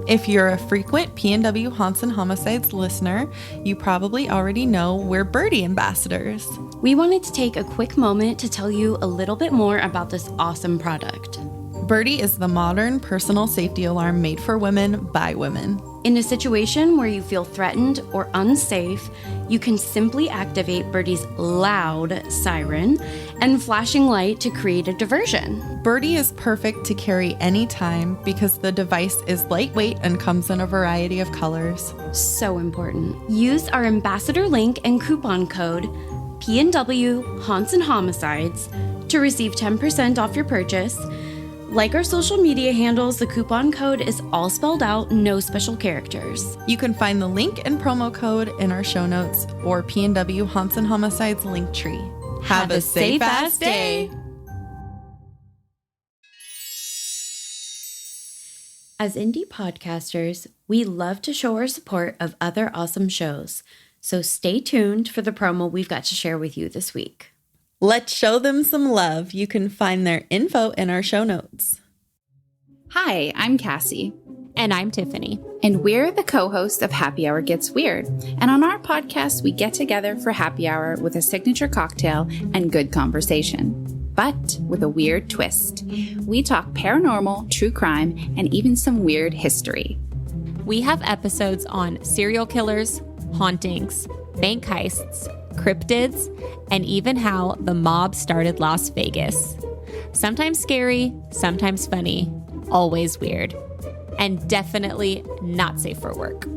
If you're a frequent PNW Haunts and Homicides listener, you probably already know we're Birdie ambassadors. We wanted to take a quick moment to tell you a little bit more about this awesome product. Birdie is the modern personal safety alarm made for women by women. In a situation where you feel threatened or unsafe, you can simply activate Birdie's loud siren and flashing light to create a diversion. Birdie is perfect to carry anytime because the device is lightweight and comes in a variety of colors. So important. Use our ambassador link and coupon code PNW Haunts and Homicides to receive 10% off your purchase. Like our social media handles, the coupon code is all spelled out, no special characters. You can find the link and promo code in our show notes or PNW Haunts and Homicides link tree. Have a safe ass day. As indie podcasters, we love to show our support of other awesome shows. So stay tuned for the promo we've got to share with you this week. Let's show them some love. You can find their info in our show notes. Hi, I'm Cassie. And I'm Tiffany. And we're the co-hosts of Happy Hour Gets Weird. And on our podcast, we get together for happy hour with a signature cocktail and good conversation. But with a weird twist. We talk paranormal, true crime, and even some weird history. We have episodes on serial killers, hauntings, bank heists, cryptids, and even how the mob started Las Vegas. Sometimes scary, sometimes funny, always weird, and definitely not safe for work.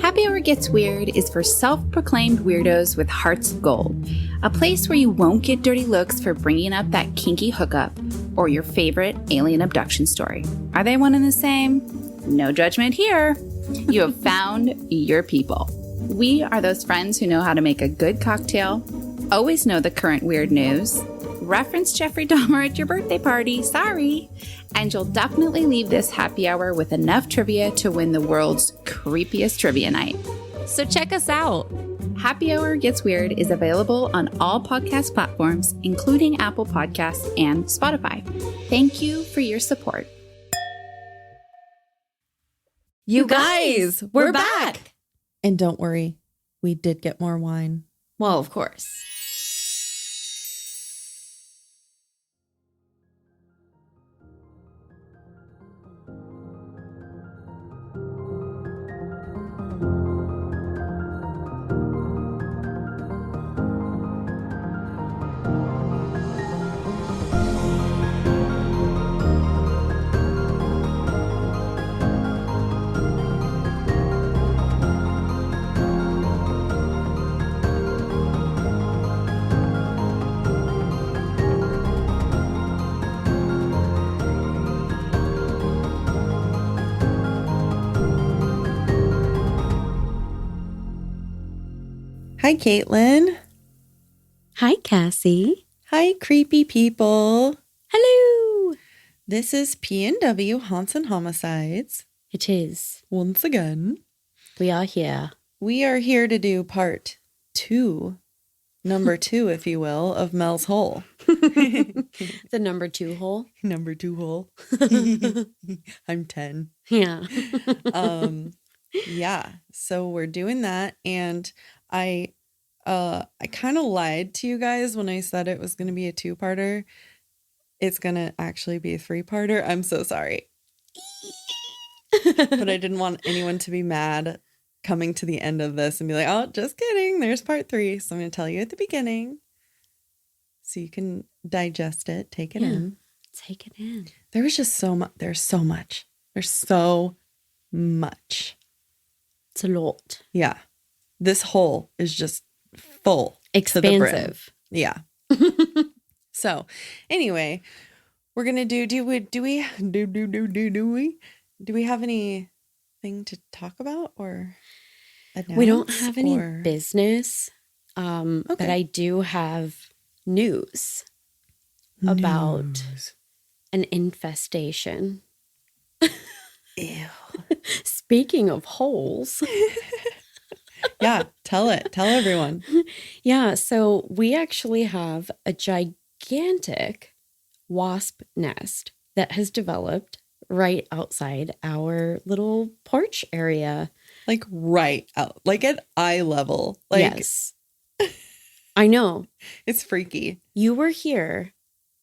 Happy Hour Gets Weird is for self-proclaimed weirdos with hearts of gold, a place where you won't get dirty looks for bringing up that kinky hookup or your favorite alien abduction story. Are they one and the same? No judgment here. You have found your people. We are those friends who know how to make a good cocktail, always know the current weird news, reference Jeffrey Dahmer at your birthday party, sorry, and you'll definitely leave this happy hour with enough trivia to win the world's creepiest trivia night. So check us out. Happy Hour Gets Weird is available on all podcast platforms, including Apple Podcasts and Spotify. Thank you for your support. You guys, we're back! And don't worry, we did get more wine. Well, of course. Hi, Caitlin. Hi, Cassie. Hi, creepy people. Hello. This is PNW Haunts and Homicides. It is. Once again, We are here. we are here to do part 2, number 2, if you will, of Mel's Hole. The number 2 hole. Number 2 hole. I'm 10. Yeah. Yeah, so we're doing that, and I kind of lied to you guys when I said it was going to be a 2-parter. It's going to actually be a 3-parter. I'm so sorry. But I didn't want anyone to be mad coming to the end of this and be like, "Oh, just kidding. There's part 3." So I'm going to tell you at the beginning so you can digest it, take it in. Take it in. There was just so much. There's so much. There's so much. It's a lot. Yeah. This hole is just full. To the brim. Expansive. Yeah. So anyway, we're gonna do we have anything to talk about or We don't announce, have any or- business, but Okay. I do have news about News. an infestation. Ew. Speaking of holes. Yeah, tell everyone. Yeah, so we actually have a gigantic wasp nest that has developed right outside our little porch area. Like right out, like at eye level. Like, yes. I know. it's freaky. You were here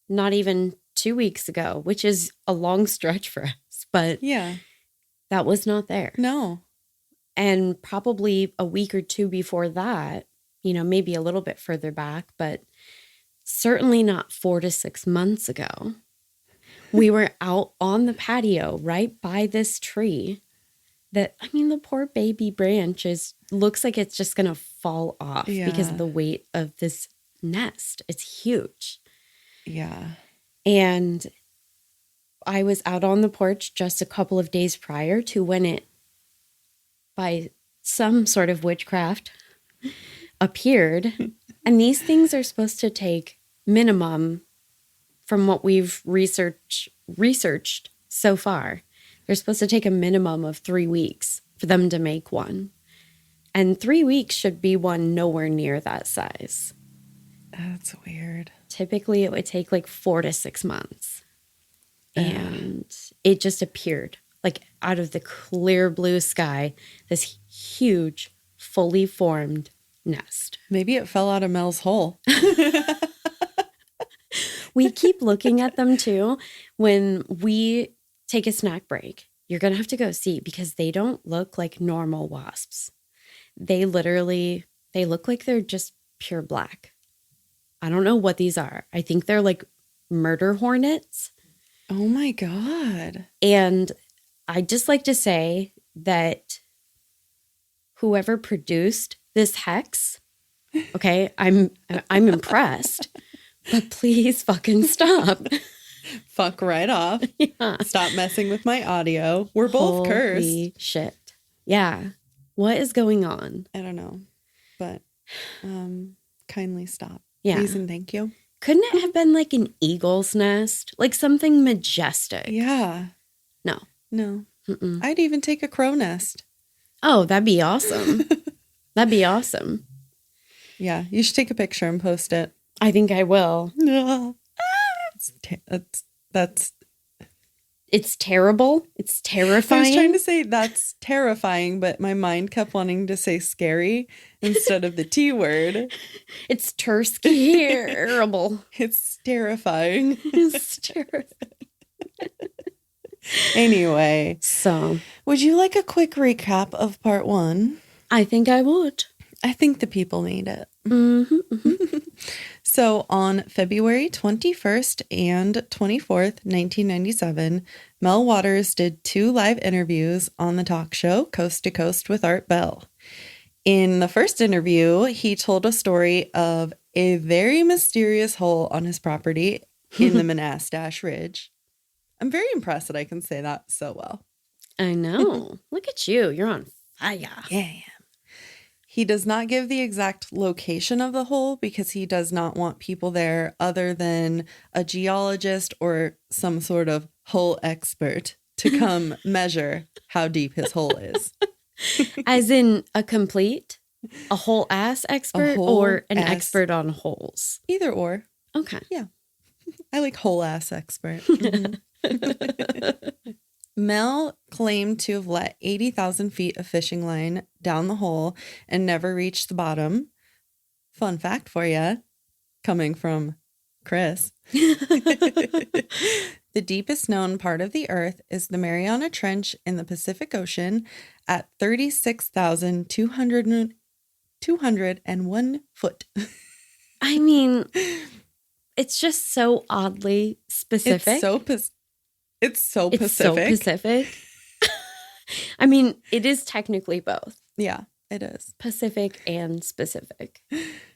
not even 2 weeks ago, which is a long stretch for us, but Yeah. that was not there. No. And probably a week or two before that, you know, maybe a little bit further back, but certainly not 4 to 6 months ago. We were out on the patio right by this tree that, I mean, the poor baby branch looks like it's just going to fall off because Yeah. of the weight of this nest. It's huge. Yeah. And I was out on the porch just a couple of days prior to when it, by some sort of witchcraft, appeared. And these things are supposed to take minimum, from what we've researched so far, they're supposed to take a minimum of 3 weeks for them to make one. And 3 weeks should be one nowhere near that size. That's weird. Typically, it would take like 4 to 6 months. And it just appeared like out of the clear blue sky, this huge, fully formed nest. Maybe it fell out of Mel's hole. We keep looking at them too. When we take a snack break, you're going to have to go see, because they don't look like normal wasps. They look like they're just pure black. I don't know what these are. I think they're like murder hornets. Oh my God. And I just like to say that whoever produced this hex, okay, I'm impressed, but please fucking stop. Fuck right off. Yeah. Stop messing with my audio. We're both cursed. Holy shit. Yeah. What is going on? I don't know. But kindly stop. Yeah. Please and thank you. Couldn't it have been like an eagle's nest? Like something majestic? Yeah. No. No. Mm-mm. I'd even take a crow nest. Oh, that'd be awesome. That'd be awesome. Yeah. You should take a picture and post it. I think I will. That's It's terrible. It's I terrifying. was trying to say that's terrifying, but my mind kept wanting to say scary instead of the T word. It's terrible. It's terrifying. It's terrifying. Anyway, So, would you like a quick recap of part 1? I think I would. I think the people need it. Mm-hmm. So on February 21st and 24th, 1997, Mel Waters did 2 live interviews on the talk show Coast to Coast with Art Bell. In the first interview, he told a story of a very mysterious hole on his property in the Monastash Ridge. I'm very impressed that I can say that so well. I know. Look at you. You're on fire. Yeah. He does not give the exact location of the hole because he does not want people there other than a geologist or some sort of hole expert to come measure how deep his hole is. As in a whole ass expert, whole or an ass- expert on holes? Either or. Okay. I like whole ass expert. Mhm. Mel claimed to have let 80,000 feet of fishing line down the hole and never reached the bottom. Fun fact for you, coming from Chris. The deepest known part of the Earth is the Mariana Trench in the Pacific Ocean at 36,201 foot. I mean, it's just so oddly specific. It's so It's so Pacific. Pacific. I mean, it is technically both Yeah, it is. Pacific and specific.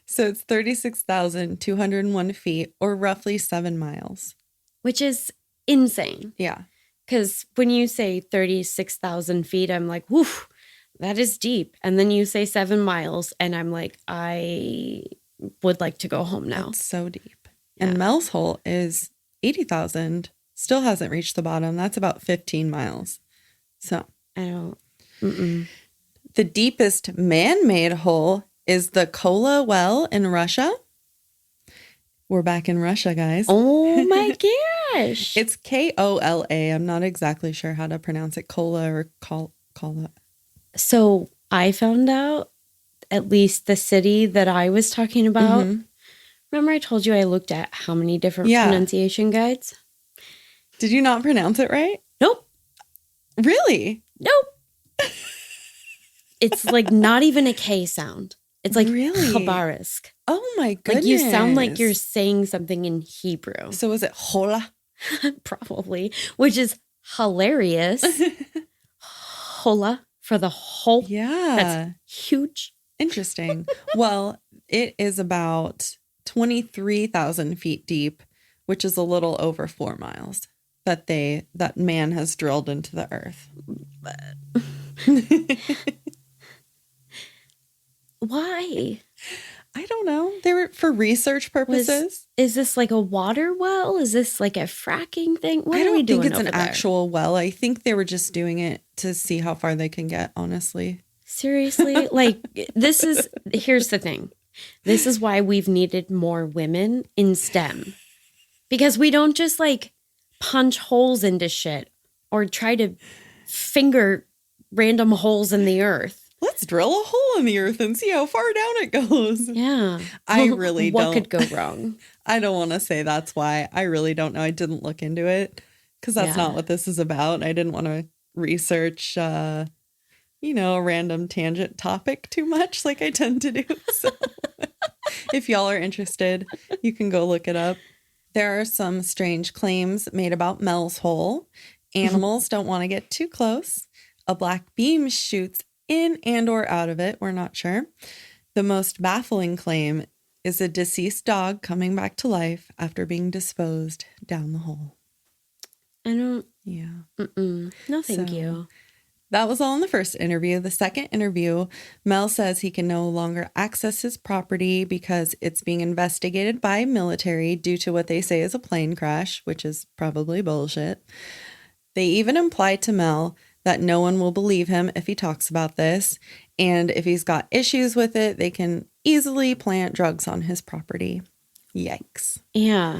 So it's 36,201 feet, or roughly 7 miles. Which is insane. Yeah. Because when you say 36,000 feet, I'm like, woof, that is deep. And then you say 7 miles, and I'm like, I would like to go home now. That's so deep. Yeah. And Mel's hole is 80,000. Still hasn't reached the bottom. That's about 15 miles. So I don't. Mm-mm. the deepest man-made hole is the Kola well in Russia, We're back in Russia, guys. Oh my gosh. It's Kola. I'm not exactly sure how to pronounce it. Kola or Kola. So I found out, at least the city that I was talking about. Mhm. Remember I told you I looked at how many different Yeah. pronunciation guides? Did you not pronounce it right? Nope. Really? Nope. It's like not even a K sound. It's like Really? Khabarisk. Oh my goodness. Like you sound like you're saying something in Hebrew. So is it hola? Probably, which is hilarious. Hola for the whole. Yeah. That's huge. Interesting. Well, it is about 23,000 feet deep, which is a little over 4 miles that man has drilled into the earth. Why? I don't know. They were for research purposes. Is this like a water well? Is this like a fracking thing? What I are don't we think doing it's an over there? actual well. I think they were just doing it to see how far they can get, honestly. Seriously? Like, here's the thing. This is why we've needed more women in STEM. Because we don't just like punch holes into shit or try to finger random holes in the earth. Let's drill a hole in the earth and see how far down it goes. Yeah. I really what don't. could go wrong? I don't want to say that's why. I really don't know. I didn't look into it because that's Yeah. not what this is about. I didn't want to research, a random tangent topic too much like I tend to do. So if y'all are interested, you can go look it up. There are some strange claims made about Mel's hole. Animals don't want to get too close. A black beam shoots in and or out of it. We're not sure. The most baffling claim is a deceased dog coming back to life after being disposed down the hole. I don't. Yeah. No, thank So- you. That was all in the first interview. The second interview, Mel says he can no longer access his property because it's being investigated by military due to what they say is a plane crash, which is probably bullshit. They even imply to Mel that no one will believe him if he talks about this. And if he's got issues with it, they can easily plant drugs on his property. Yikes. Yeah.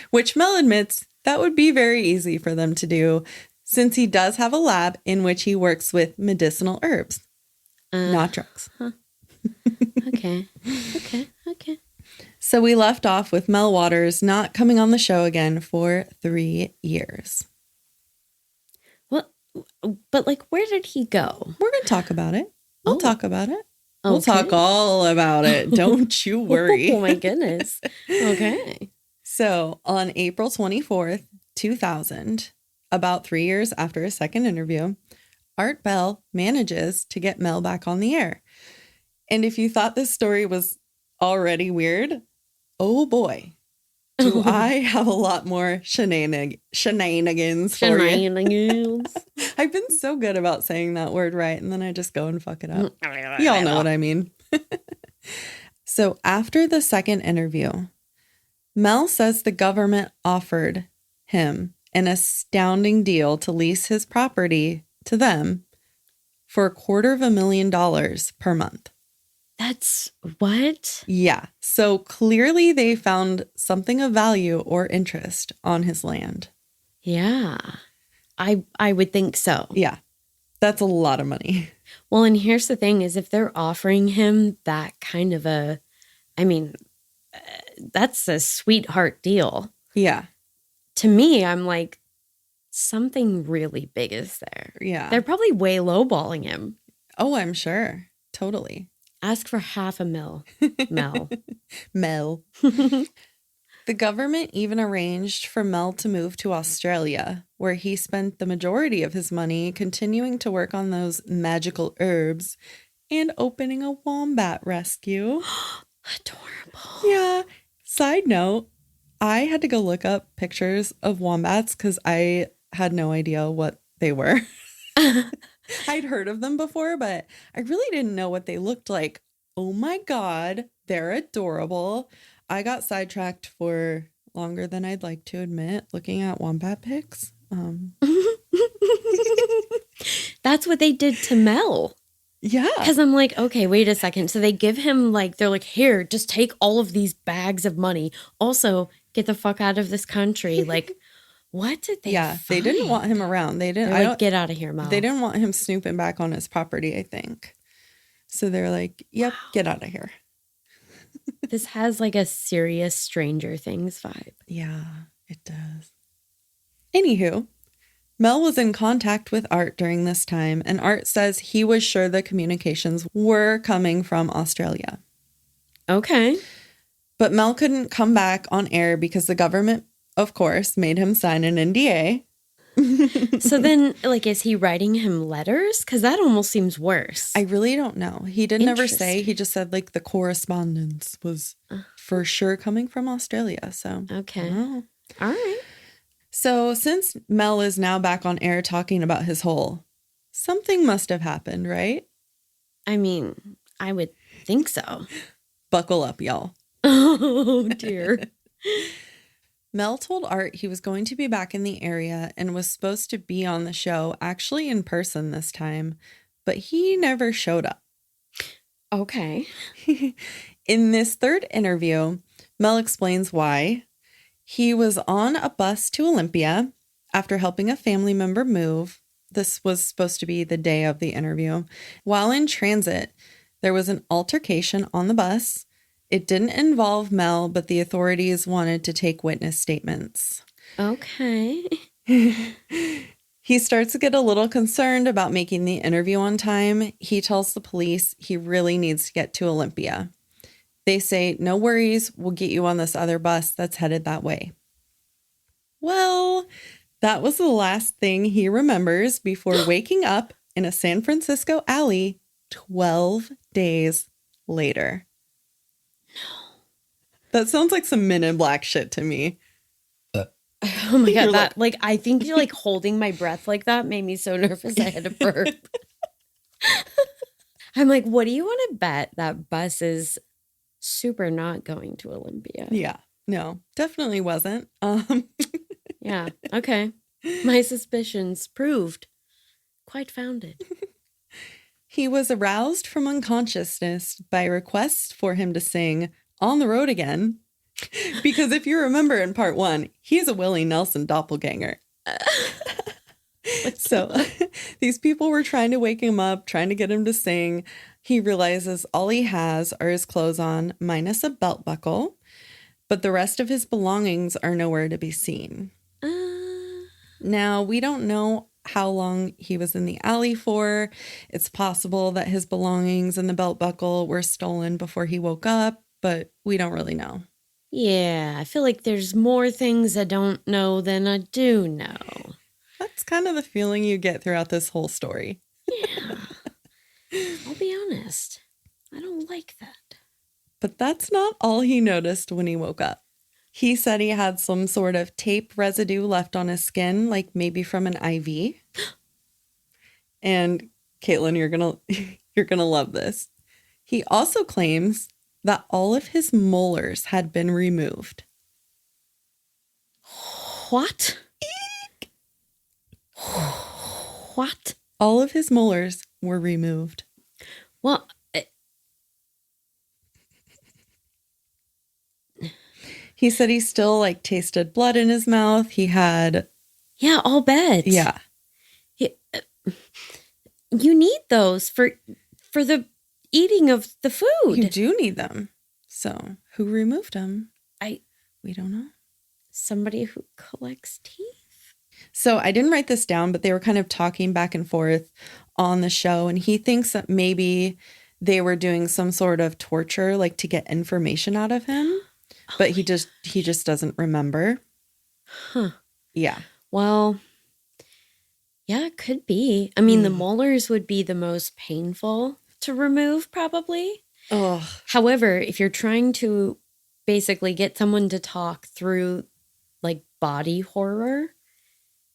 Which Mel admits that would be very easy for them to do, since he does have a lab in which he works with medicinal herbs, not drugs. Okay. Okay. So we left off with Mel Waters not coming on the show again for 3 years. What? But like, where did he go? We're going to talk about it. We'll Oh. talk about it. We'll Okay. talk all about it. Don't you worry. Oh my goodness. Okay. So on April 24th, 2000, about 3 years after his second interview, Art Bell manages to get Mel back on the air. And if you thought this story was already weird, oh boy, do I have a lot more shenanigans for you. Shenanigans. I've been so good about saying that word right, and then I just go and fuck it up. Y'all know what I mean. So after the second interview, Mel says the government offered him an astounding deal to lease his property to them for $250,000 per month. That's what? Yeah. So clearly they found something of value or interest on his land. Yeah. I would think so. Yeah. That's a lot of money. Well, and here's the thing is if they're offering him that kind of that's a sweetheart deal. Yeah. To me, I'm like, something really big is there. Yeah. They're probably way lowballing him. Oh, I'm sure. Totally. Ask for $500,000, Mel. Mel. The government even arranged for Mel to move to Australia, where he spent the majority of his money continuing to work on those magical herbs and opening a wombat rescue. Adorable. Yeah. Side note, I had to go look up pictures of wombats because I had no idea what they were. I'd heard of them before, but I really didn't know what they looked like. Oh my God, they're adorable. I got sidetracked for longer than I'd like to admit looking at wombat pics. That's what they did to Mel. Yeah. Because I'm like, okay, wait a second. So they give him like, they're like, here, just take all of these bags of money. Also, get the fuck out of this country. Like, what did they They didn't find? want him around. They didn't. They're like, get out of here, Mel. They didn't want him snooping back on his property, I think. So they're like, yep, get out of here. This has like a serious Stranger Things vibe. Yeah, it does. Anywho, Mel was in contact with Art during this time, and Art says he was sure the communications were coming from Australia. Okay. But Mel couldn't come back on air because the government, of course, made him sign an NDA. So then, like, is he writing him letters? Because that almost seems worse. I really don't know. He didn't ever say. Interesting. He just said, like, the correspondence was for sure coming from Australia. So, Okay. I don't know. All right. So, since Mel is now back on air talking about his hole, something must have happened, right? I mean, I would think so. Buckle up, y'all. Oh, dear. Mel told Art he was going to be back in the area and was supposed to be on the show, actually in person this time, but he never showed up. Okay. In this third interview, Mel explains why. He was on a bus to Olympia after helping a family member move. This was supposed to be the day of the interview. While in transit, there was an altercation on the bus. It didn't involve Mel, but the authorities wanted to take witness statements. Okay. He starts to get a little concerned about making the interview on time. He tells the police he really needs to get to Olympia. They say, no worries, we'll get you on this other bus that's headed that way. Well, that was the last thing he remembers before waking up in a San Francisco alley 12 days later. That sounds like some Men in Black shit to me. Oh my God. You're That, like, I think you're like holding my breath like that made me so nervous I had to burp. I'm like, what do you want to bet that bus is super not going to Olympia? Yeah, no, definitely wasn't. Yeah. Okay. My suspicions proved quite founded. He was aroused from unconsciousness by requests for him to sing On the Road Again. Because if you remember in part 1, he's a Willie Nelson doppelganger. So these people were trying to wake him up, trying to get him to sing. He realizes all he has are his clothes on, minus a belt buckle, but the rest of his belongings are nowhere to be seen. Now, we don't know how long he was in the alley for. It's possible that his belongings and the belt buckle were stolen before he woke up, but we don't really know. Yeah, I feel like there's more things I don't know than I do know. That's kind of the feeling you get throughout this whole story. Yeah. I'll be honest. I don't like that. But that's not all he noticed when he woke up. He said he had some sort of tape residue left on his skin, like maybe from an IV. And Caitlin, you're gonna love this. He also claims that all of his molars had been removed. What? What? All of his molars were removed. Well, He said he still like tasted blood in his mouth. He had, yeah, I'll bet. yeah. You need those for the eating of the food. You do need them. So who removed them? We don't know. Somebody who collects teeth? So I didn't write this down, but they were kind of talking back and forth on the show. And he thinks that maybe they were doing some sort of torture, like to get information out of him. But he just doesn't remember. Huh. Yeah. Well, yeah, it could be. I mean, the molars would be the most painful to remove, probably. Oh, However, if you're trying to basically get someone to talk through like body horror,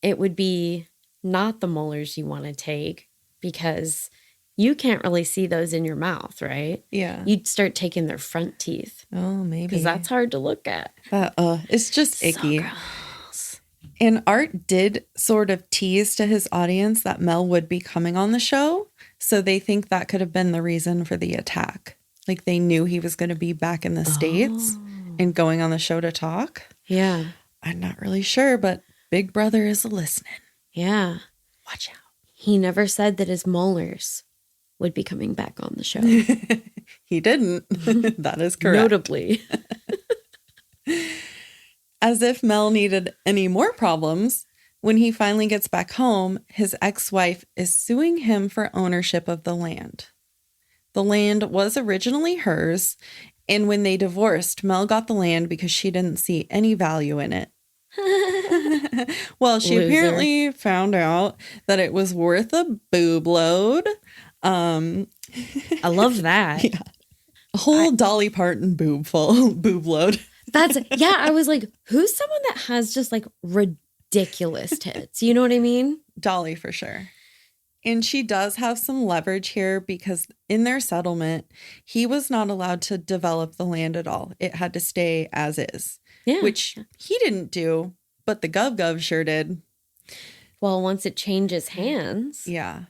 it would be not the molars you want to take because you can't really see those in your mouth, right? yeah. You'd start taking their front teeth Oh, maybe. because that's hard to look at. It's just icky. So gross. And Art did sort of tease to his audience that Mel would be coming on the show. So they think that could have been the reason for the attack. Like they knew he was going to be back in the States and going on the show to talk. Yeah. I'm not really sure, but Big Brother is listening. Yeah. Watch out. He never said that his molars would be coming back on the show. He didn't. That is correct. Notably. As if Mel needed any more problems, when he finally gets back home, his ex-wife is suing him for ownership of the land. The land was originally hers, and when they divorced, Mel got the land because she didn't see any value in it. Well, she Loser. apparently found out that it was worth a boob load. I love that. Yeah. A whole Dolly Parton boob load. I was like, who's someone that has just like ridiculous tits? You know what I mean? Dolly for sure. And she does have some leverage here because in their settlement, he was not allowed to develop the land at all. It had to stay as is, Yeah. which he didn't do, but the Gov sure did. Well, once it changes hands. Yeah.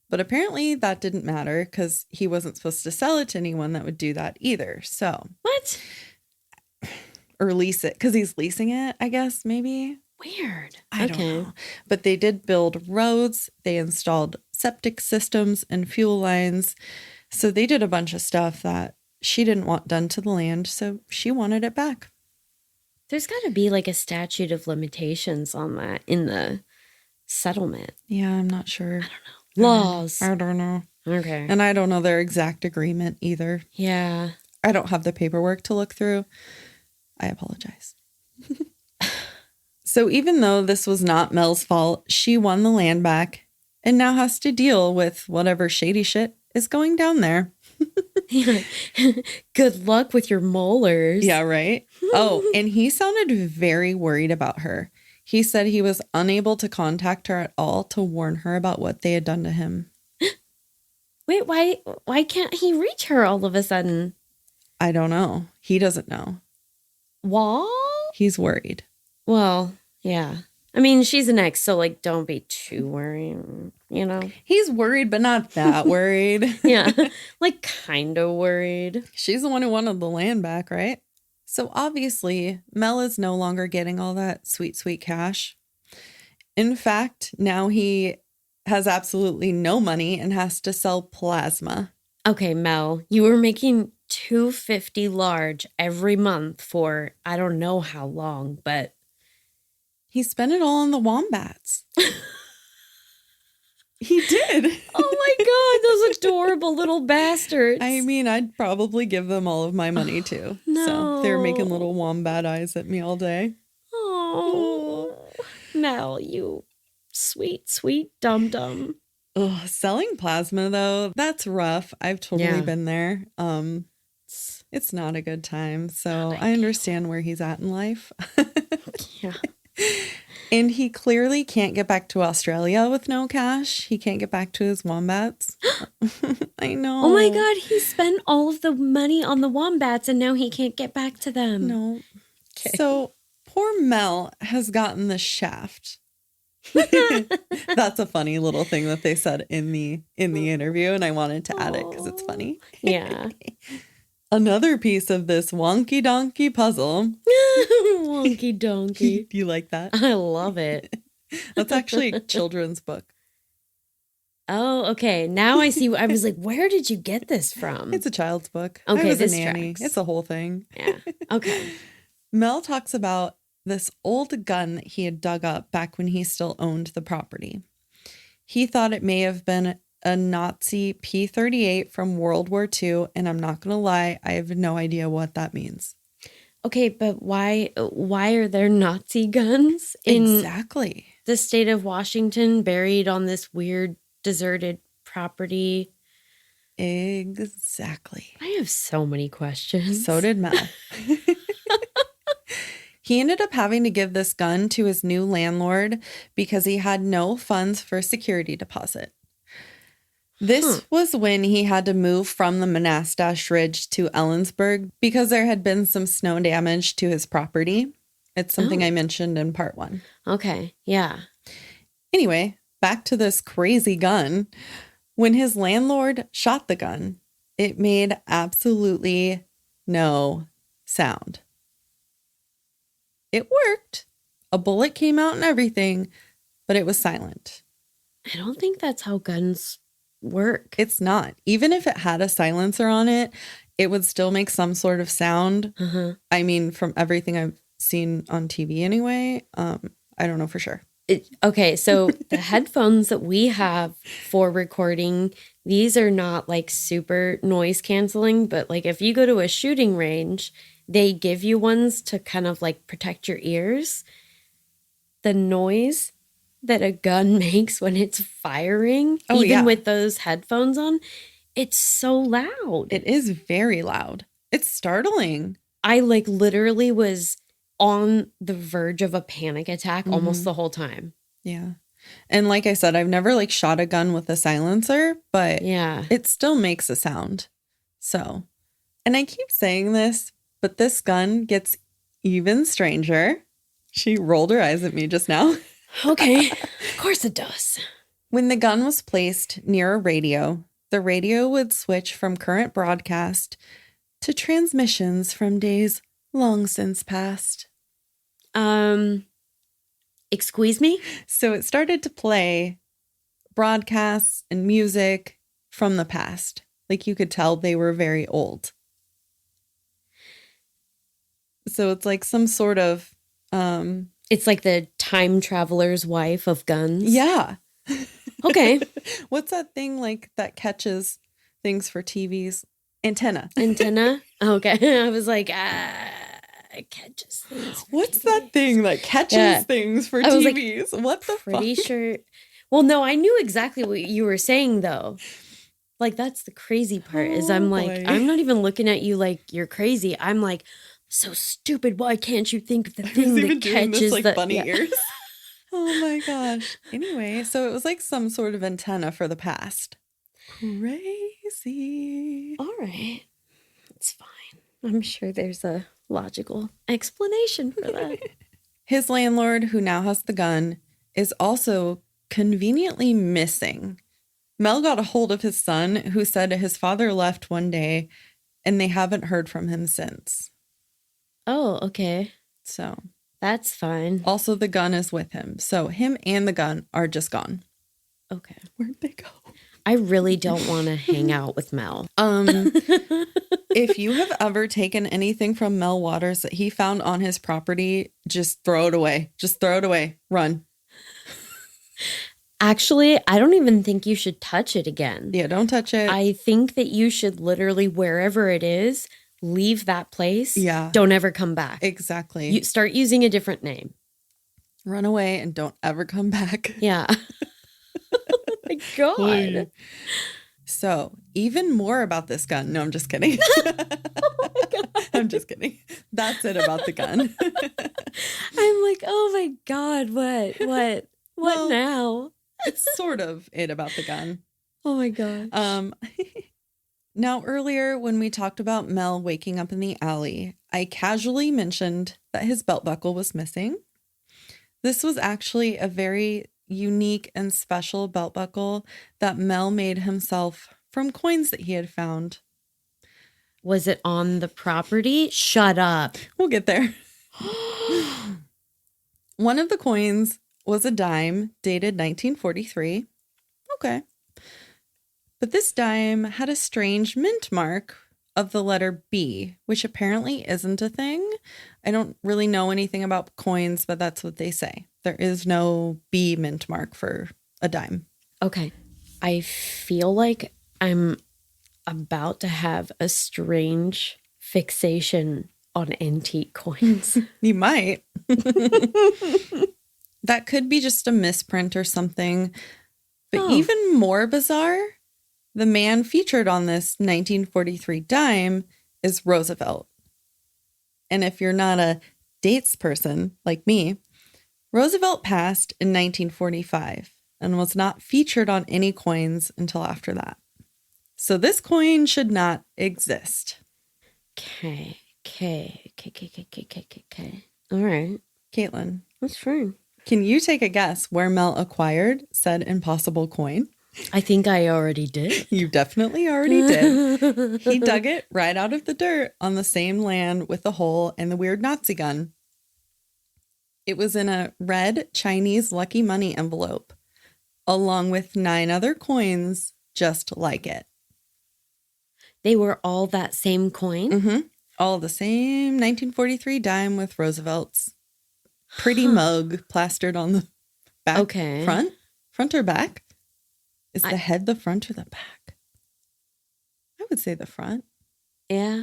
But apparently that didn't matter because he wasn't supposed to sell it to anyone that would do that either. So, What? or lease it because he's leasing it, I guess, maybe. Weird. I don't know. But they did build roads, they installed septic systems and fuel lines. So they did a bunch of stuff that she didn't want done to the land. So she wanted it back. There's got to be like a statute of limitations on that in the settlement. Yeah, I'm not sure. Laws. I don't know. Okay. And I don't know their exact agreement either. Yeah. I don't have the paperwork to look through. I apologize. So even though this was not Mel's fault, she won the land back and now has to deal with whatever shady shit is going down there. Good luck with your molars. Yeah, right? Oh, and he sounded very worried about her. He said he was unable to contact her at all to warn her about what they had done to him. Wait, why can't he reach her all of a sudden? I don't know. He doesn't know. Wall? He's worried. Well, yeah. I mean, she's an ex, so like don't be too worried, you know? He's worried, but not that worried. Yeah. Like kind of worried. She's the one who wanted the land back, right? So obviously, Mel is no longer getting all that sweet, sweet cash. In fact, now he has absolutely no money and has to sell plasma. Okay, Mel, you were making $250 large every month for I don't know how long, but He spent it all on the wombats. He did. oh my God, those adorable little bastards. I mean, I'd probably give them all of my money too. So they're making little wombat eyes at me all day. Oh, Mel, you sweet, sweet dum-dum. Ugh, selling plasma though, that's rough. I've totally Yeah. been there. It's not a good time. So I understand where he's at in life. Yeah. And he clearly can't get back to Australia with no cash. He can't get back to his wombats. I know. Oh my God, he spent all of the money on the wombats and now he can't get back to them. No. Okay. So poor Mel has gotten the shaft. That's a funny little thing that they said in the interview, and I wanted to add it because it's funny. Yeah. Another piece of this wonky donkey puzzle. Wonky donkey. Do you like that? I love it. That's actually a children's book. Oh, okay. Now I see. I was like, where did you get this from? It's a child's book. Okay, I was this a nanny. tracks. It's a whole thing. Yeah. Okay. Mel talks about this old gun that he had dug up back when he still owned the property. He thought it may have been a Nazi P-38 from World War II, and I'm not going to lie, I have no idea what that means. Okay, but why are there Nazi guns in Exactly. the state of Washington buried on this weird deserted property? Exactly. I have so many questions. So did Mel. He ended up having to give this gun to his new landlord because he had no funds for a security deposit. This was when he had to move from the Monastash Ridge to Ellensburg because there had been some snow damage to his property. It's something Oh. I mentioned in part 1. Okay. Yeah. Anyway, back to this crazy gun. When his landlord shot the gun, it made absolutely no sound. It worked. A bullet came out and everything, but it was silent. I don't think that's how guns work. It's not. Even if it had a silencer on it, it would still make some sort of sound. Uh-huh. I mean, from everything I've seen on TV anyway, I don't know for sure. Okay, so the headphones that we have for recording, these are not like super noise canceling, but like if you go to a shooting range, they give you ones to kind of like protect your ears. The noise that a gun makes when it's firing, Oh, even yeah. with those headphones on, it's so loud. It is very loud. It's startling. I like literally was on the verge of a panic attack almost Mhm. the whole time. Yeah. And like I said, I've never like shot a gun with a silencer, but Yeah. it still makes a sound. So, and I keep saying this, but this gun gets even stranger. She rolled her eyes at me just now. Okay. Of course it does. When the gun was placed near a radio, the radio would switch from current broadcast to transmissions from days long since past. Excuse me? So it started to play broadcasts and music from the past. Like you could tell they were very old. So it's like some sort of It's like the time traveler's wife of guns. yeah. Okay. What's that thing like that catches things for TVs? Antenna. Antenna. Okay. I was like, it catches things. for What's TV. that thing that catches Yeah. things for I was like, TVs? What the Pretty fuck? sure. Well, no, I knew exactly what you were saying though. Like that's the crazy part is I'm Oh, like, boy. I'm not even looking at you like you're crazy. I'm like, so stupid. Why can't you think of the I was thing even that doing catches this like the bunny yeah. ears. Oh my gosh. Anyway, so it was like some sort of antenna for the past. Crazy. All right. It's fine. I'm sure there's a logical explanation for that. His landlord, who now has the gun, is also conveniently missing. Mel got a hold of his son, who said his father left one day and they haven't heard from him since. Oh, okay. So, That's fine. also the gun is with him. So, him and the gun are just gone. Okay. Where'd they go? I really don't want to hang out with Mel. If you have ever taken anything from Mel Waters that he found on his property, just throw it away. Just throw it away. Run. Actually, I don't even think you should touch it again. Yeah, don't touch it. I think that you should literally, wherever it is, leave that place. Yeah. Don't ever come back. Exactly. You start using a different name. Run away and don't ever come back. Yeah. Oh my God. So, even more about this gun. No, I'm just kidding. I'm just kidding. That's it about the gun. I'm like, oh my God, what Well, now? It's sort of it about the gun. Oh my God. Now, earlier when we talked about Mel waking up in the alley, I casually mentioned that his belt buckle was missing. This was actually a very unique and special belt buckle that Mel made himself from coins that he had found. Was it on the property? Shut up. We'll get there. One of the coins was a dime dated 1943. Okay. But this dime had a strange mint mark of the letter B, which apparently isn't a thing. I don't really know anything about coins, but that's what they say. There is no B mint mark for a dime. Okay. I feel like I'm about to have a strange fixation on antique coins. You might. That could be just a misprint or something. But Oh. even more bizarre, the man featured on this 1943 dime is Roosevelt. And if you're not a dates person like me, Roosevelt passed in 1945 and was not featured on any coins until after that. So this coin should not exist. Okay. All right. Caitlin, That's fine. can you take a guess where Mel acquired said impossible coin? I think I already did. You definitely already did. He dug it right out of the dirt on the same land with the hole and the weird Nazi gun. It was in a red Chinese lucky money envelope, along with 9 other coins just like it. They were all that same coin? Mm-hmm. All the same 1943 dime with Roosevelt's pretty mug plastered on the back. Okay. Front or back? Is the head the front or the back? I would say the front. Yeah.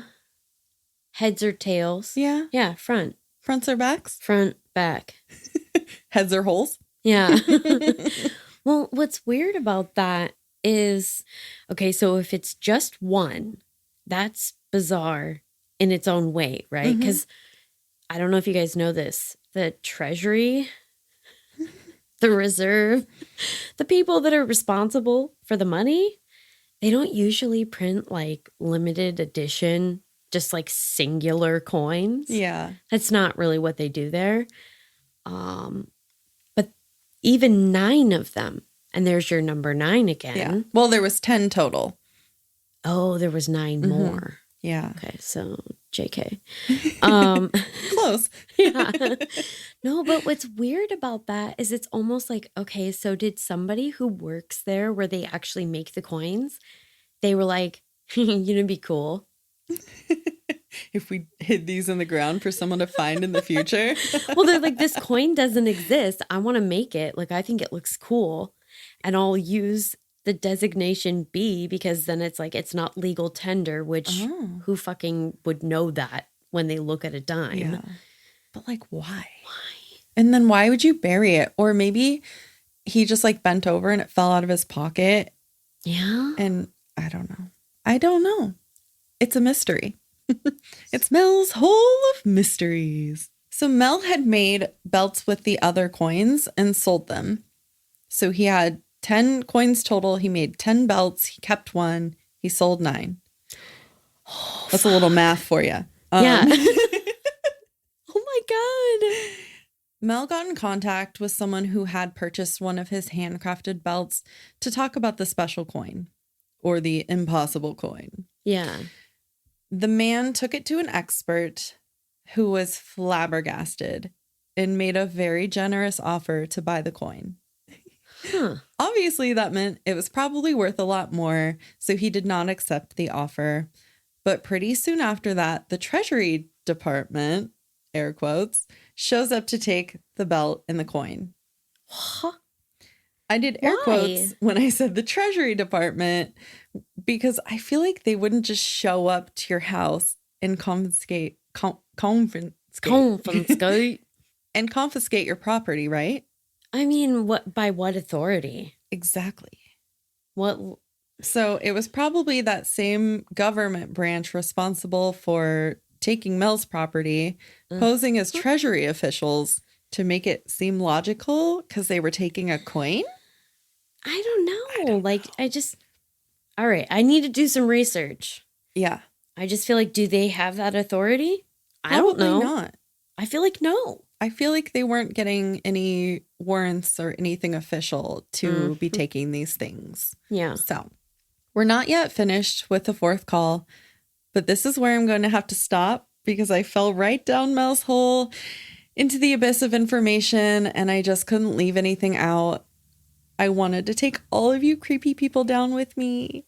Heads or tails? Yeah. Yeah, front. Fronts or backs? Front, back. Heads or holes? Yeah. Well, what's weird about that is, okay, so if it's just one, that's bizarre in its own way, right? Because I don't know if you guys know this, the Treasury, the Reserve, the people that are responsible for the money, they don't usually print like limited edition, just like singular coins. Yeah. That's not really what they do there. But even 9 of them, and there's your number 9 again. Yeah. Well, there was 10 total. Oh, there was 9 more. Yeah. Okay, so JK. Close. Yeah. No, but what's weird about that is it's almost like, okay, so did somebody who works there where they actually make the coins, they were like, you know, it'd be cool If we hid these in the ground for someone to find in the future. well, they're like, this coin doesn't exist. I want to make it. Like, I think it looks cool. And I'll use the designation B because then it's like, it's not legal tender, which who fucking would know that when they look at a dime? Yeah. But like, why? And then why would you bury it? Or maybe he just like bent over and it fell out of his pocket. Yeah. And I don't know. I don't know. It's a mystery. It's Mel's hole of mysteries. So Mel had made belts with the other coins and sold them. So he had 10 coins total. He made 10 belts. He kept 1. He sold 9. That's a little math for you. Yeah. Oh my God. Mel got in contact with someone who had purchased one of his handcrafted belts to talk about the special coin or the impossible coin. Yeah. The man took it to an expert who was flabbergasted and made a very generous offer to buy the coin. Huh. Obviously, that meant it was probably worth a lot more, so he did not accept the offer. But pretty soon after that, the Treasury Department, air quotes, shows up to take the belt and the coin. Huh? I did air Why? quotes when I said the Treasury Department because I feel like they wouldn't just show up to your house and confiscate Confiscate. and confiscate your property, right? I mean, what by what authority? Exactly. What? So it was probably that same government branch responsible for taking Mel's property, posing as Treasury officials to make it seem logical because they were taking a coin. I don't know. All right, I need to do some research. Yeah. I just feel like, do they have that authority? I don't Probably know. not. I feel like no. I feel like they weren't getting any warrants or anything official to be taking these things. Yeah. So we're not yet finished with the 4th call, but this is where I'm going to have to stop because I fell right down Mel's hole into the abyss of information and I just couldn't leave anything out. I wanted to take all of you creepy people down with me.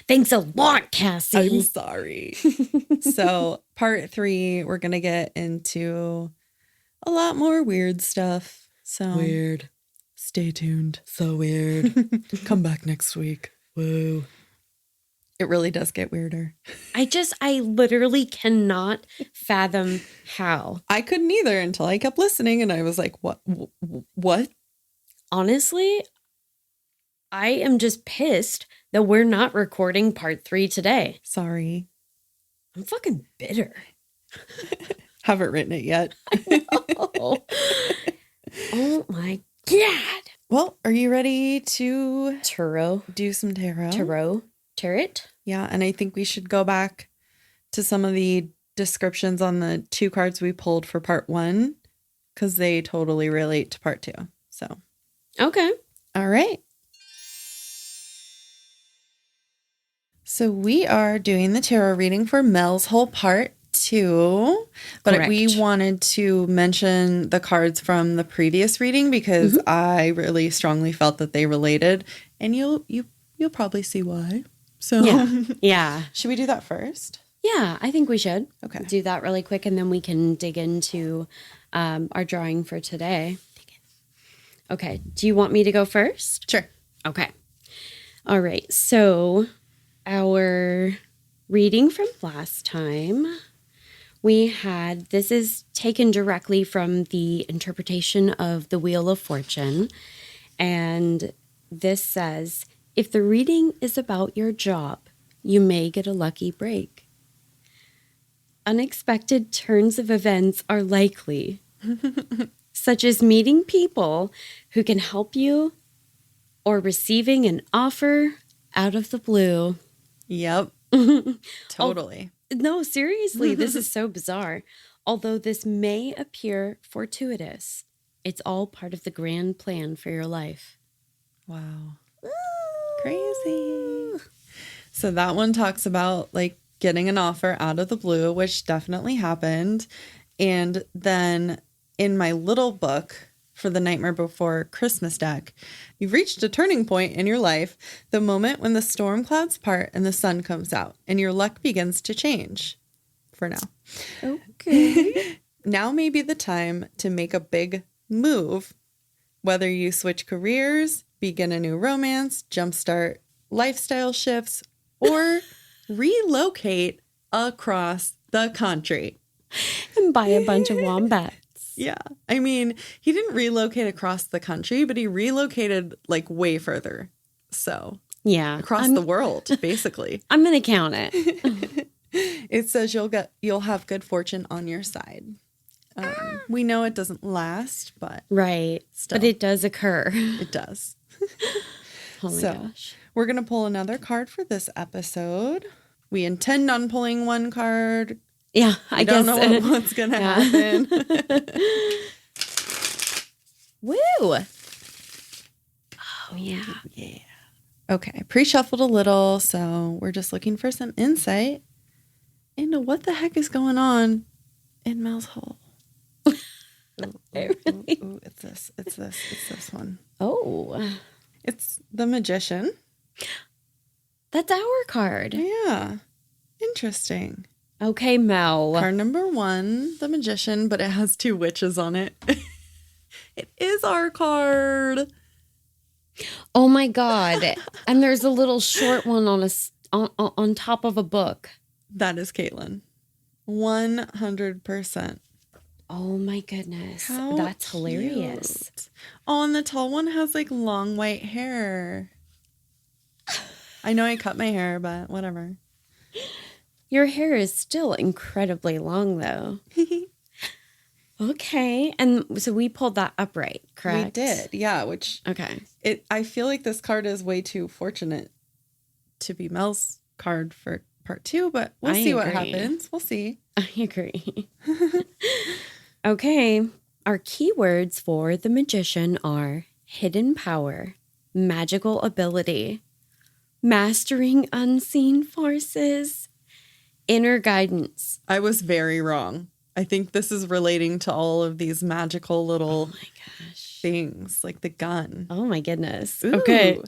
Thanks a lot, Cassie. I'm sorry. So part 3, we're going to get into a lot more weird stuff. So Weird. stay tuned. So weird. Come back next week. Whoa. It really does get weirder. I literally cannot fathom how. I couldn't either until I kept listening and I was like, what? What? Honestly, I am just pissed that we're not recording part 3 today. Sorry. I'm fucking bitter. Haven't written it yet. Oh, oh my God. Well, are you ready to Tarot. do some tarot? Tarot. Tarot. Yeah, and I think we should go back to some of the descriptions on the 2 cards we pulled for part 1 because they totally relate to part 2. So, Okay. all right. So we are doing the tarot reading for Mel's Hole part 2, but we Correct. wanted to mention the cards from the previous reading because I really strongly felt that they related, and you'll probably see why. So Yeah. should we do that first? Yeah, I think we should. Okay. Do that really quick, and then we can dig into our drawing for today. Okay. Do you want me to go first? Sure. Okay. All right. So our reading from last time, we had, this is taken directly from the interpretation of the Wheel of Fortune. And this says, if the reading is about your job, you may get a lucky break. Unexpected turns of events are likely, such as meeting people who can help you or receiving an offer out of the blue. Yep. Totally. No, seriously, this is so bizarre. Although this may appear fortuitous, it's all part of the grand plan for your life. Wow. Crazy. So that one talks about like getting an offer out of the blue, which definitely happened. And then in my little book for the Nightmare Before Christmas deck, you've reached a turning point in your life, the moment when the storm clouds part and the sun comes out and your luck begins to change for now. Okay. Now may be the time to make a big move, whether you switch careers, begin a new romance, jumpstart lifestyle shifts, or relocate across the country. And buy a bunch of wombats. Yeah. I mean, he didn't relocate across the country, but he relocated like way further. So Yeah. across the world, basically. I'm going to count it. It says you'll have good fortune on your side. We know it doesn't last, but Right. Still. But it does occur. it does. Oh my So, gosh. we're going to pull another card for this episode. We intend on pulling one card. Yeah, I don't guess. know what's going to happen. Woo. Oh, yeah. Yeah. Okay. Pre-shuffled a little, so we're just looking for some insight into what the heck is going on in Mel's Hole. Ooh, it's this one. Oh, It's the Magician. that's our card. Yeah. Interesting. Okay, Mel. Card number 1, the Magician, but it has 2 witches on it. It is our card. Oh my God. And there's a little short one on top of a book. That is Caitlin. 100%. Oh my goodness. How That's hilarious. cute. Oh, and the tall one has like long white hair. I know I cut my hair, but whatever. Your hair is still incredibly long, though. Okay. And so we pulled that upright, correct? We did, yeah, which Okay. I feel like this card is way too fortunate to be Mel's card for part 2, but we'll I see what agree. happens. We'll see. I agree. Okay. Our keywords for the magician are hidden power, magical ability, mastering unseen forces, inner guidance. I was very wrong. I think this is relating to all of these magical little Oh my gosh. things, like the gun. Oh my goodness. Ooh. Okay.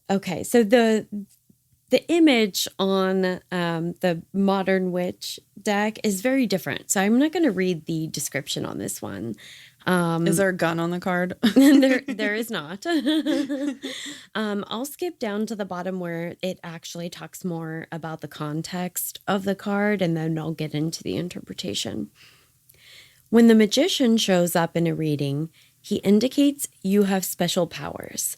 Okay. So the image on the Modern Witch deck is very different. So I'm not going to read the description on this one. Is there a gun on the card? there is not. I'll skip down to the bottom where it actually talks more about the context of the card, and then I'll get into the interpretation. When the magician shows up in a reading, he indicates you have special powers,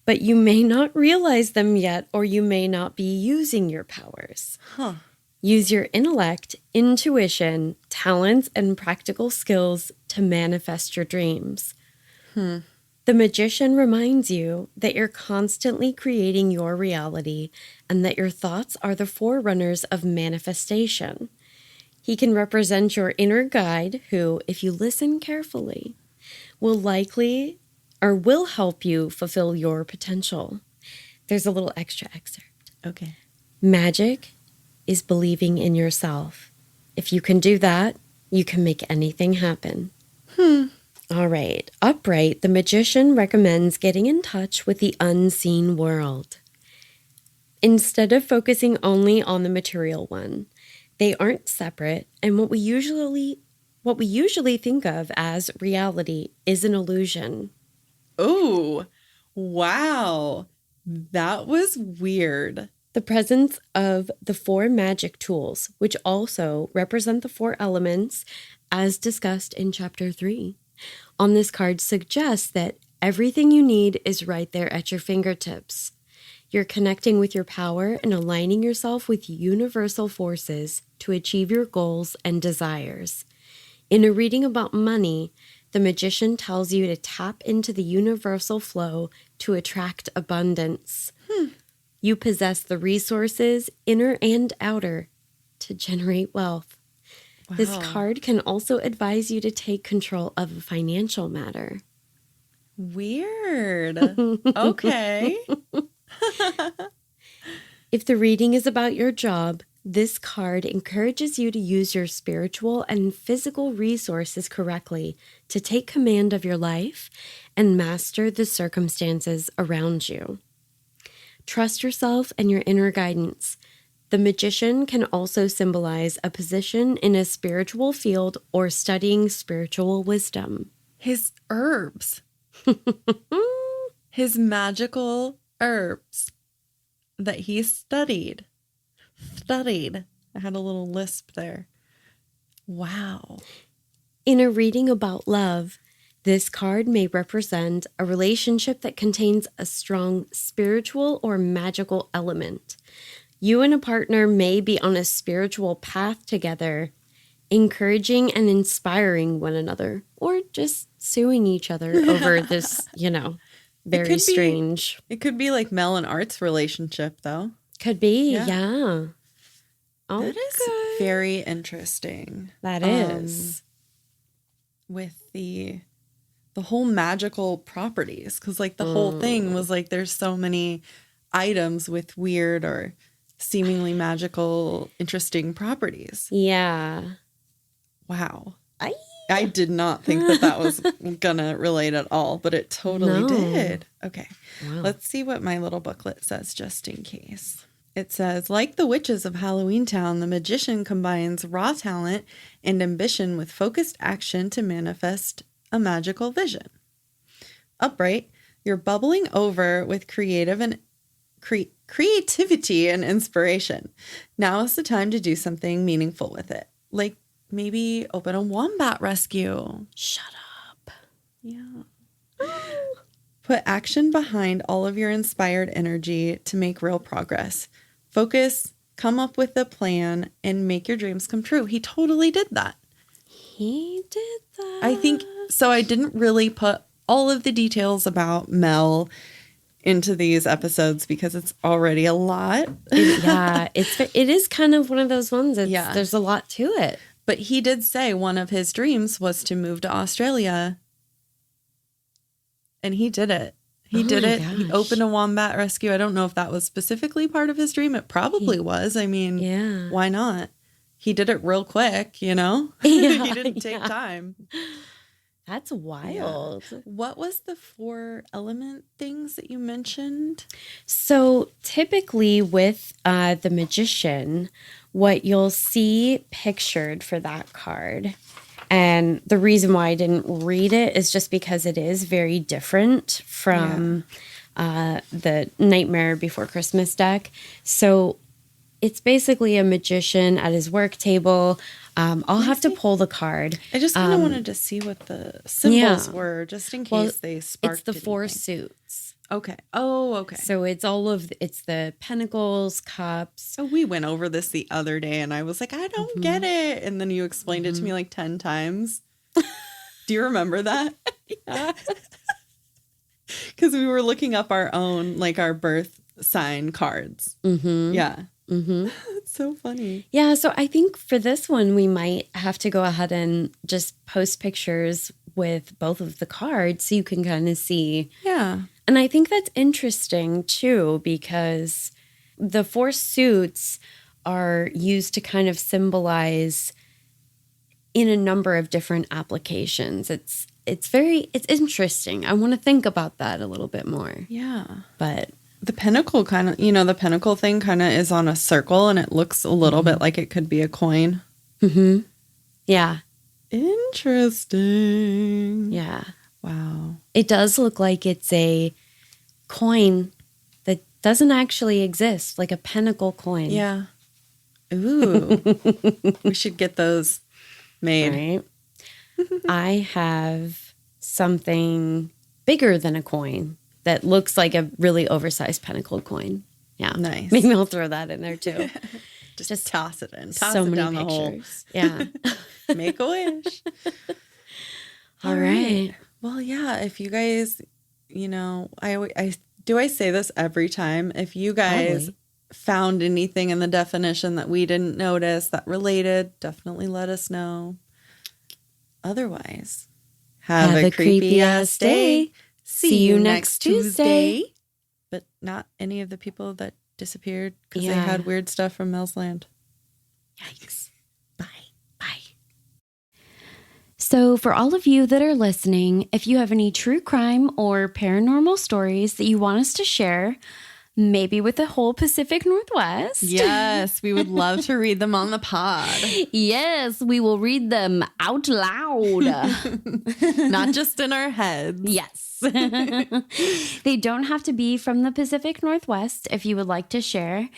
but you may not realize them yet, or you may not be using your powers. Huh. Use your intellect, intuition, talents, and practical skills to manifest your dreams. The magician reminds you that you're constantly creating your reality and that your thoughts are the forerunners of manifestation. He can represent your inner guide who, if you listen carefully, will help you fulfill your potential. There's a little extra excerpt. Okay. Magic is believing in yourself. If you can do that, you can make anything happen. All right. Upright, the magician recommends getting in touch with the unseen world. Instead of focusing only on the material one, they aren't separate, and what we usually think of as reality is an illusion. Oh, wow. That was weird. The presence of the 4 magic tools, which also represent the 4 elements, as discussed in Chapter 3, on this card suggests that everything you need is right there at your fingertips. You're connecting with your power and aligning yourself with universal forces to achieve your goals and desires. In a reading about money, the magician tells you to tap into the universal flow to attract abundance. You possess the resources, inner and outer, to generate wealth. Wow. This card can also advise you to take control of a financial matter. Weird. Okay. If the reading is about your job, this card encourages you to use your spiritual and physical resources correctly to take command of your life and master the circumstances around you. Trust yourself and your inner guidance. The magician can also symbolize a position in a spiritual field or studying spiritual wisdom. His herbs. His magical herbs that he studied. I had a little lisp there. Wow. In a reading about love, this card may represent a relationship that contains a strong spiritual or magical element. You and a partner may be on a spiritual path together, encouraging and inspiring one another, or just suing each other over this, very strange. It could be like Mel and Art's relationship, though. Could be, Yeah. yeah. Oh, That is very interesting. That is. With the whole magical properties, because like the whole thing was like there's so many items with weird or seemingly magical, interesting properties. Yeah. Wow. I did not think that was gonna relate at all, but it totally No. did. Okay. Wow. Let's see what my little booklet says just in case. It says, like the witches of Halloween Town, the magician combines raw talent and ambition with focused action to manifest a magical vision. Upright, you're bubbling over with creativity and inspiration. Now is the time to do something meaningful with it. Like maybe open a wombat rescue. Shut up. Yeah. Put action behind all of your inspired energy to make real progress. Focus, come up with a plan, and make your dreams come true. He totally did that. He did that. I think so. I didn't really put all of the details about Mel into these episodes because it's already a lot. It is kind of one of those ones. Yeah. There's a lot to it. But he did say one of his dreams was to move to Australia. And he did it. He did my it. He gosh. opened a wombat rescue. I don't know if that was specifically part of his dream. It probably was. I mean, Yeah. why not? He did it real quick, Yeah, he didn't take yeah. time. That's wild. What was the 4 element things that you mentioned? So typically with the magician, what you'll see pictured for that card, and the reason why I didn't read it is just because it is very different from the Nightmare Before Christmas deck. So it's basically a magician at his work table. I'll have to pull the card. I just kind of wanted to see what the symbols were, just in case they sparked. It's the 4 anything. suits. Okay. Oh, okay. So it's it's the pentacles, cups. So we went over this the other day, and I was like, I don't get it. And then you explained it to me like 10 times. Do you remember that? Because we were looking up our own, like our birth sign cards. Mm-hmm. Yeah. Mm-hmm. It's so funny. Yeah, so I think for this one, we might have to go ahead and just post pictures with both of the cards so you can kind of see. Yeah. And I think that's interesting too, because the 4 suits are used to kind of symbolize in a number of different applications. It's interesting. I want to think about that a little bit more. Yeah. But The pentacle kind of, the pentacle thing kind of is on a circle and it looks a little bit like it could be a coin. mm-hmm. Yeah. Interesting. Yeah. Wow. It does look like it's a coin that doesn't actually exist, like a pentacle coin. Yeah. Ooh. We should get those made. Right. I have something bigger than a coin that looks like a really oversized pentacle coin. Yeah. Nice. Maybe I'll throw that in there too. Just toss it in. Toss So it many down the hole. pictures. Yeah. Make a wish. All right. Well, yeah, if you guys, I say this every time. If you guys Probably. found anything in the definition that we didn't notice that related, definitely let us know. Otherwise, have a creepy ass day. See you next Tuesday. But not any of the people that disappeared because they Yeah. had weird stuff from Mel's Land. Yikes. Bye. Bye. So, for all of you that are listening, if you have any true crime or paranormal stories that you want us to share, maybe with the whole Pacific Northwest. Yes, we would love to read them on the pod. Yes, we will read them out loud. Not just in our heads. Yes. They don't have to be from the Pacific Northwest if you would like to share.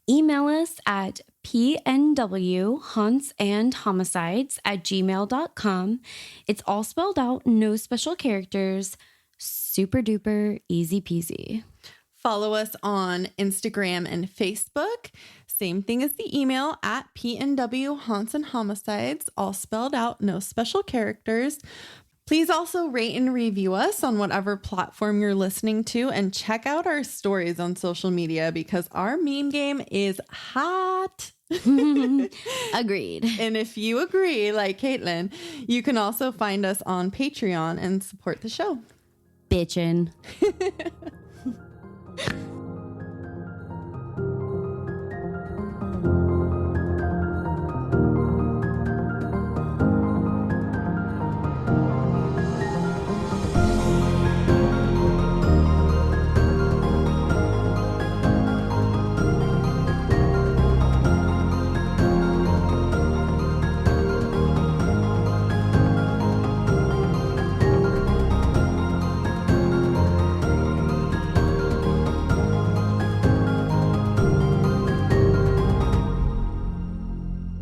Email us at pnwhauntsandhomicides@gmail.com. It's all spelled out, no special characters. Super duper easy peasy. Follow us on Instagram and Facebook. Same thing as the email at pnwhauntsandhomicides, all spelled out, no special characters. Please also rate and review us on whatever platform you're listening to and check out our stories on social media because our meme game is hot. Agreed. And if you agree, like Caitlin, you can also find us on Patreon and support the show. Bitchin'.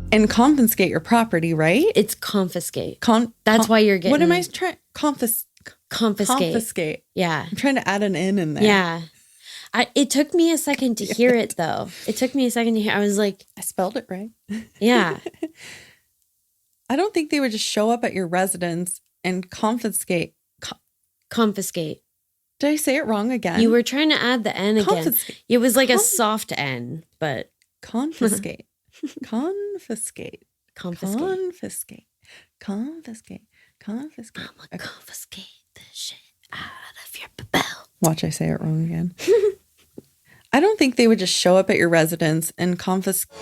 And confiscate your property, right? It's confiscate. That's why you're getting- What am I trying? Confiscate. Confiscate. Yeah. I'm trying to add an N in there. Yeah. It took me a second to hear it, though. It took me a second to hear. I was like, I spelled it right. yeah. I don't think they would just show up at your residence and confiscate. Confiscate. Did I say it wrong again? You were trying to add the N again. Confiscate. It was like a soft N, but Confiscate. Confiscate. confiscate. Confiscate. Confiscate. Confiscate. I'm gonna confiscate the shit out of your belt. Watch, I say it wrong again. I don't think they would just show up at your residence and confiscate.